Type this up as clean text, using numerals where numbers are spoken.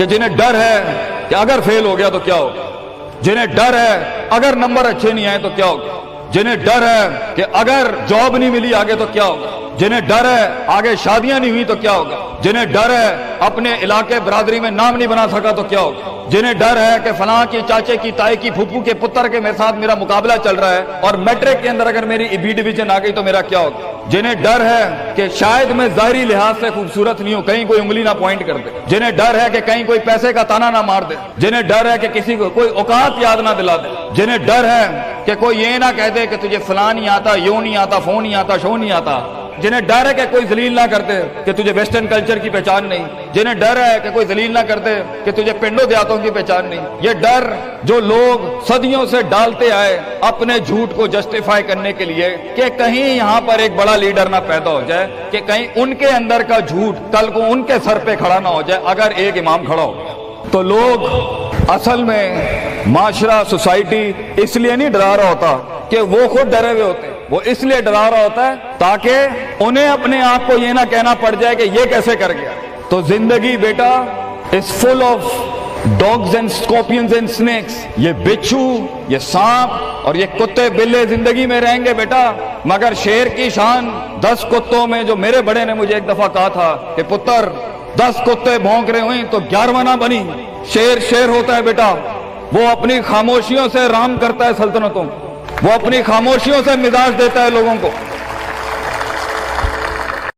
کہ جنہیں ڈر ہے کہ اگر فیل ہو گیا تو کیا ہوگا، جنہیں ڈر ہے اگر نمبر اچھے نہیں آئے تو کیا ہوگا، جنہیں ڈر ہے کہ اگر جاب نہیں ملی آگے تو کیا ہوگا، جنہیں ڈر ہے آگے شادیاں نہیں ہوئی تو کیا ہوگا، جنہیں ڈر ہے اپنے علاقے برادری میں نام نہیں بنا سکا تو کیا ہوگا، جنہیں ڈر ہے کہ فلاں کی چاچے کی تائی کی پھپھو کے پتر کے میرے ساتھ میرا مقابلہ چل رہا ہے اور میٹرک کے اندر اگر میری بی ڈویژن آ گئی تو میرا کیا ہوگا، جنہیں ڈر ہے کہ شاید میں ظاہری لحاظ سے خوبصورت نہیں ہوں، کہیں کوئی انگلی نہ پوائنٹ کر دے، جنہیں ڈر ہے کہ کہیں کوئی پیسے کا تانا نہ مار دے، جنہیں ڈر ہے کہ کسی کو کوئی اوقات یاد نہ دلا دے، جنہیں ڈر ہے کہ کوئی یہ نہ کہہ دے کہ تجھے فلاں نہیں آتا، یوں نہیں آتا، فون نہیں آتا، شو نہیں آتا، جنہیں ڈر ہے کہ کوئی ذلیل نہ کرتے کہ تجھے ویسٹرن کلچر کی پہچان نہیں، جنہیں ڈر ہے کہ کوئی ذلیل نہ کرتے کہ تجھے پنڈوں دیہاتوں کی پہچان نہیں، یہ ڈر جو لوگ صدیوں سے ڈالتے آئے اپنے جھوٹ کو جسٹیفائی کرنے کے لیے کہ کہیں یہاں پر ایک بڑا لیڈر نہ پیدا ہو جائے، کہ کہیں ان کے اندر کا جھوٹ کل کو ان کے سر پہ کھڑا نہ ہو جائے اگر ایک امام کھڑا ہو گیا، تو لوگ اصل میں معاشرہ سوسائٹی اس لیے نہیں ڈرا رہا ہوتا کہ وہ خود ڈرے ہوئے ہوتے، وہ اس لیے ڈرا رہا ہوتا ہے تاکہ انہیں اپنے آپ کو یہ نہ کہنا پڑ جائے کہ یہ کیسے کر گیا۔ تو زندگی بیٹا is full of dogs and scorpions and snakes، یہ بچھو، یہ سانپ اور یہ کتے بلے زندگی میں رہیں گے بیٹا، مگر شیر کی شان 10 کتوں میں، جو میرے بڑے نے مجھے ایک دفعہ کہا تھا کہ پتر 10 کتے بھونک رہے ہوئیں تو 11واں نہ بنی، شیر ہوتا ہے بیٹا، وہ اپنی خاموشیوں سے رام کرتا ہے سلطنتوں، وہ اپنی خاموشیوں سے مزاج دیتا ہے لوگوں کو۔